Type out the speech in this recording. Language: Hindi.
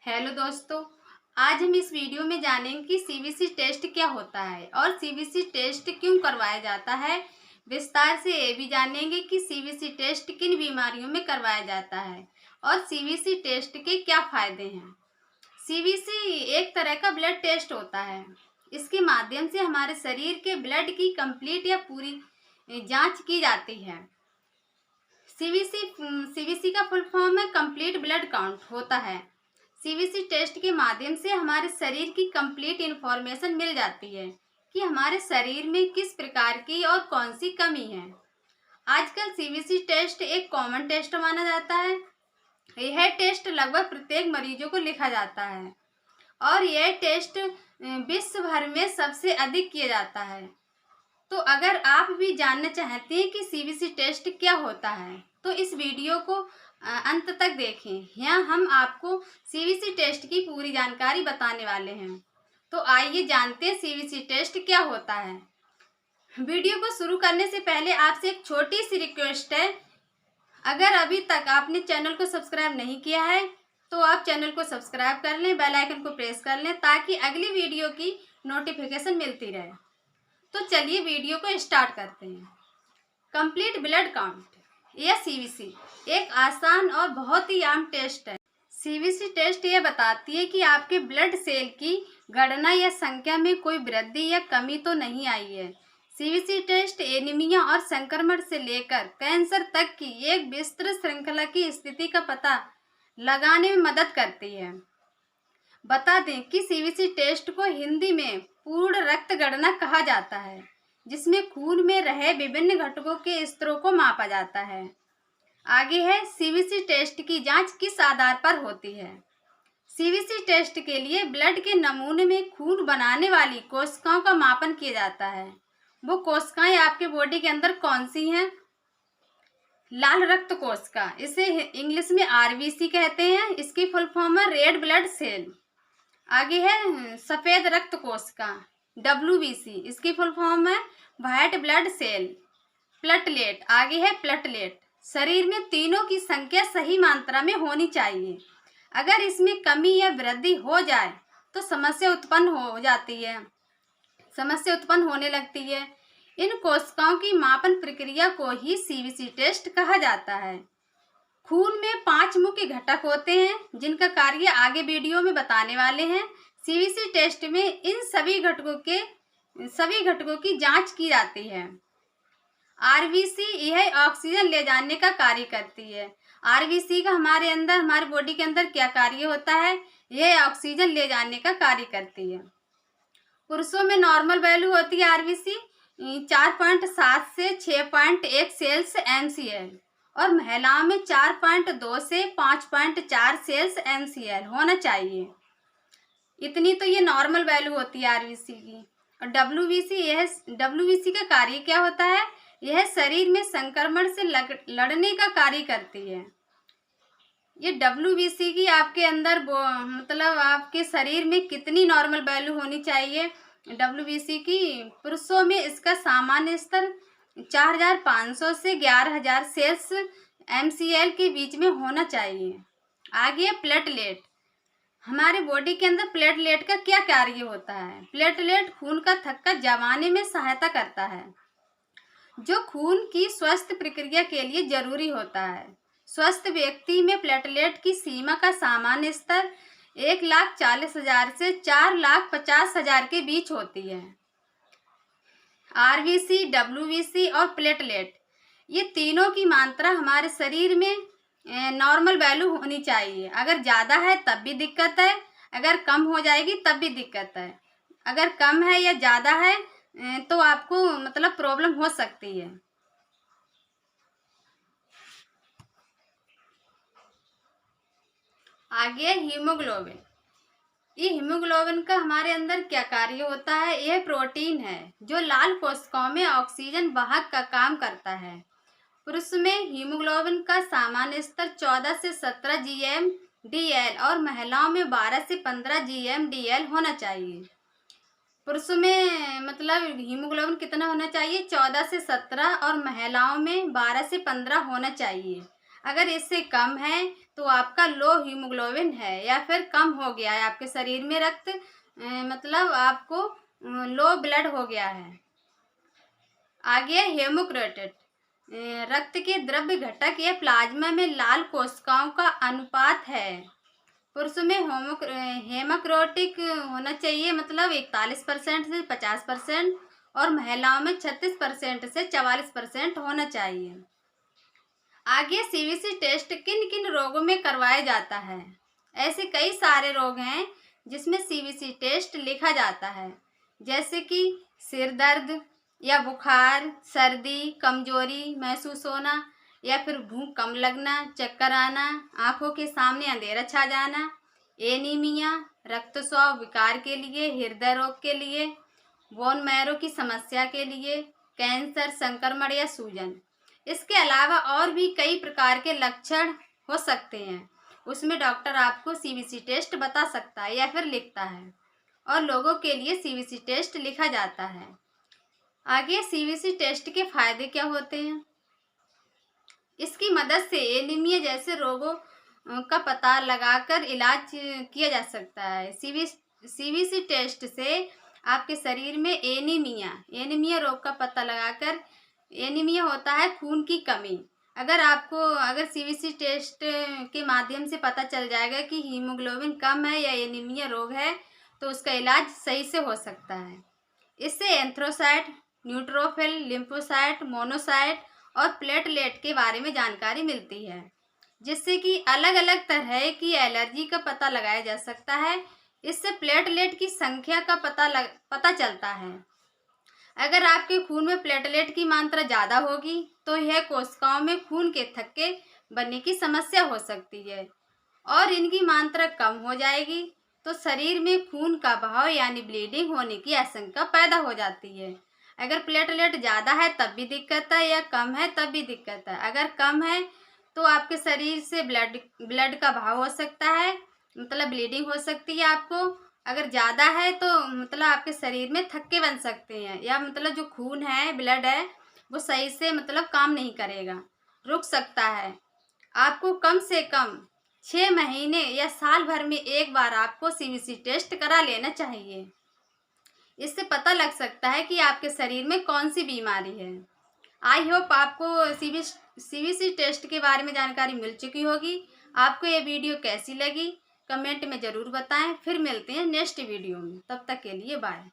हेलो दोस्तों। आज हम इस वीडियो में जानेंगे कि सीबीसी टेस्ट क्या होता है और सीबीसी टेस्ट क्यों करवाया जाता है। विस्तार से ये भी जानेंगे कि सीबीसी टेस्ट किन बीमारियों में करवाया जाता है और सीबीसी टेस्ट के क्या फायदे हैं। सीबीसी एक तरह का ब्लड टेस्ट होता है। इसके माध्यम से हमारे शरीर के ब्लड की कंप्लीट या पूरी जांच की जाती है। सीबीसी का फुल फॉर्म है कंप्लीट ब्लड काउंट होता है। सीबीसी टेस्ट के माध्यम से हमारे शरीर की कंप्लीट इंफॉर्मेशन मिल जाती है कि हमारे शरीर में किस प्रकार की और कौन सी कमी है। आजकल सीबीसी टेस्ट एक कॉमन टेस्ट माना जाता है। यह टेस्ट लगभग प्रत्येक मरीजों को लिखा जाता है और यह टेस्ट विश्व भर में सबसे अधिक किया जाता है। तो अगर आप भी जानना चाहते हैं कि सीबीसी टेस्ट क्या होता है तो इस वीडियो को अंत तक देखें। यहाँ हम आपको सीबीसी टेस्ट की पूरी जानकारी बताने वाले हैं। तो आइए जानते हैं सीबीसी टेस्ट क्या होता है। वीडियो को शुरू करने से पहले आपसे एक छोटी सी रिक्वेस्ट है। अगर अभी तक आपने चैनल को सब्सक्राइब नहीं किया है तो आप चैनल को सब्सक्राइब कर लें, बेल आइकन को प्रेस कर लें ताकि अगली वीडियो की नोटिफिकेशन मिलती रहे। तो चलिए वीडियो को स्टार्ट करते हैं। कंप्लीट ब्लड काउंट या सीबीसी एक आसान और बहुत ही आम टेस्ट है। सीबीसी टेस्ट यह बताती है कि आपके ब्लड सेल की गणना या संख्या में कोई वृद्धि या कमी तो नहीं आई है। सीबीसी टेस्ट एनीमिया और संक्रमण से लेकर कैंसर तक की एक विस्तृत श्रृंखला की स्थिति का पता लगाने में मदद करती है। बता दें कि सीबीसी टेस्ट को हिंदी में पूर्ण रक्त गणना कहा जाता है, जिसमें खून में रहे विभिन्न घटकों के स्तरों को मापा जाता है। आगे है सीबीसी टेस्ट की जांच किस आधार पर होती है। सीबीसी टेस्ट के लिए ब्लड के नमूने में खून बनाने वाली कोशिकाओं का मापन किया जाता है। वो कोशिकाएं आपके बॉडी के अंदर कौन सी हैं? लाल रक्त कोशिका, इसे इंग्लिश में आरबीसी कहते हैं। इसकी फुल फॉर्म है रेड ब्लड सेल। आगे है सफेद रक्त कोशिका डब्ल्यूबीसी, इसकी फुल फॉर्म है व्हाइट ब्लड सेल। प्लेटलेट, आगे है प्लेटलेट। शरीर में तीनों की संख्या सही मात्रा में होनी चाहिए। अगर इसमें कमी या वृद्धि हो जाए तो समस्या उत्पन्न होने लगती है। इन कोशिकाओं की मापन प्रक्रिया को ही सीबीसी टेस्ट कहा जाता है। खून में 5 मुख्य घटक होते हैं जिनका कार्य आगे वीडियो में बताने वाले हैं। सीबीसी टेस्ट में इन सभी घटकों की जांच की जाती है। आरबीसी यह ऑक्सीजन ले जाने का कार्य करती है। आरबीसी का हमारे बॉडी के अंदर क्या कार्य होता है? यह ऑक्सीजन ले जाने का कार्य करती है। पुरुषों में नॉर्मल वैल्यू होती है आरबीसी 4.7 से 6.1 सेल्स एमसीएल और महिलाओं में 4.2 से 5.4 सेल्स एमसीएल होना चाहिए। इतनी तो ये नॉर्मल वैल्यू होती है आरबीसी की। और डब्ल्यूबीसी का कार्य क्या होता है? यह शरीर में संक्रमण से लड़ने का कार्य करती है। ये डब्ल्यूबीसी की आपके अंदर मतलब आपके शरीर में कितनी नॉर्मल वैल्यू होनी चाहिए डब्ल्यूबीसी की? पुरुषों में इसका सामान्य स्तर 4500 से 11000 सेल्स एमसीएल के बीच में होना चाहिए। आगे प्लेटलेट। हमारे बॉडी के अंदर प्लेटलेट का क्या कार्य होता है? प्लेटलेट खून का थक्का जमाने में सहायता करता है, जो खून की स्वस्थ प्रक्रिया के लिए जरूरी होता है। स्वस्थ व्यक्ति में प्लेटलेट की सीमा का सामान्य स्तर 1,40,000 से 4,50,000 के बीच होती है। आरबीसी, डब्ल्यूबीसी और प्लेटलेट ये तीनों की मात्रा हमारे शरीर में नॉर्मल वैल्यू होनी चाहिए। अगर ज़्यादा है तब भी दिक्कत है, अगर कम हो जाएगी तब भी दिक्कत है। अगर कम है या ज़्यादा है तो आपको मतलब प्रॉब्लम हो सकती है। आगे हीमोग्लोबिन। ये हीमोग्लोबिन का हमारे अंदर क्या कार्य होता है? यह प्रोटीन है जो लाल कोशिकाओं में ऑक्सीजन वाहक का काम करता है। पुरुष में हीमोग्लोबिन का सामान्य स्तर 14 से 17 GMDL और महिलाओं में 12 से 15 GMDL होना चाहिए। पुरुषों में मतलब हीमोग्लोबिन कितना होना चाहिए? 14 से 17 और महिलाओं में 12 से 15 होना चाहिए। अगर इससे कम है तो आपका लो हीमोग्लोबिन है या फिर कम हो गया है, आपके शरीर में रक्त मतलब आपको लो ब्लड हो गया है। आगे हेमोक्रेटेट, रक्त के द्रव्य घटक या प्लाज्मा में लाल कोशिकाओं का अनुपात है। पुरुषों में हेमोक्रोटिक होना चाहिए मतलब 41% से 50%, और महिलाओं में 36% से 44% होना चाहिए। आगे सीवीसी टेस्ट किन किन रोगों में करवाया जाता है। ऐसे कई सारे रोग हैं जिसमें सीवीसी टेस्ट लिखा जाता है, जैसे कि सिर दर्द या बुखार, सर्दी, कमजोरी महसूस होना या फिर भूख कम लगना, चक्कर आना, आंखों के सामने अंधेरा छा जाना, एनीमिया, रक्तस्राव विकार के लिए, हृदय रोग के लिए, बोन मैरो की समस्या के लिए, कैंसर, संक्रमण या सूजन। इसके अलावा और भी कई प्रकार के लक्षण हो सकते हैं, उसमें डॉक्टर आपको सीवीसी टेस्ट बता सकता है या फिर लिखता है, और लोगों के लिए सीवीसी टेस्ट लिखा जाता है। आगे सीवीसी टेस्ट के फायदे क्या होते हैं। इसकी मदद से एनीमिया जैसे रोगों का पता लगाकर इलाज किया जा सकता है। सीवीसी टेस्ट से आपके शरीर में एनीमिया रोग का पता लगाकर, एनीमिया होता है खून की कमी, अगर सीवीसी टेस्ट के माध्यम से पता चल जाएगा कि हीमोग्लोबिन कम है या एनीमिया रोग है, तो उसका इलाज सही से हो सकता है। इससे एंथ्रोसाइट, न्यूट्रोफिल, लिम्फोसाइट, मोनोसाइट और प्लेटलेट के बारे में जानकारी मिलती है, जिससे कि अलग अलग तरह की एलर्जी का पता लगाया जा सकता है। इससे प्लेटलेट की संख्या का पता चलता है। अगर आपके खून में प्लेटलेट की मात्रा ज़्यादा होगी तो यह कोशिकाओं में खून के थक्के बनने की समस्या हो सकती है, और इनकी मात्रा कम हो जाएगी तो शरीर में खून का बहाव यानी ब्लीडिंग होने की आशंका पैदा हो जाती है। अगर प्लेटलेट ज़्यादा है तब भी दिक्कत है, या कम है तब भी दिक्कत है। अगर कम है तो आपके शरीर से ब्लड का बहाव हो सकता है, मतलब ब्लीडिंग हो सकती है आपको। अगर ज़्यादा है तो मतलब आपके शरीर में थक्के बन सकते हैं, या मतलब जो खून है, ब्लड है, वो सही से मतलब काम नहीं करेगा, रुक सकता है। आपको कम से कम 6 महीने या साल भर में एक बार आपको सीवीसी टेस्ट करा लेना चाहिए। इससे पता लग सकता है कि आपके शरीर में कौन सी बीमारी है। आई होप आपको सीवीसी टेस्ट के बारे में जानकारी मिल चुकी होगी। आपको ये वीडियो कैसी लगी कमेंट में ज़रूर बताएं। फिर मिलते हैं नेक्स्ट वीडियो में, तब तक के लिए बाय।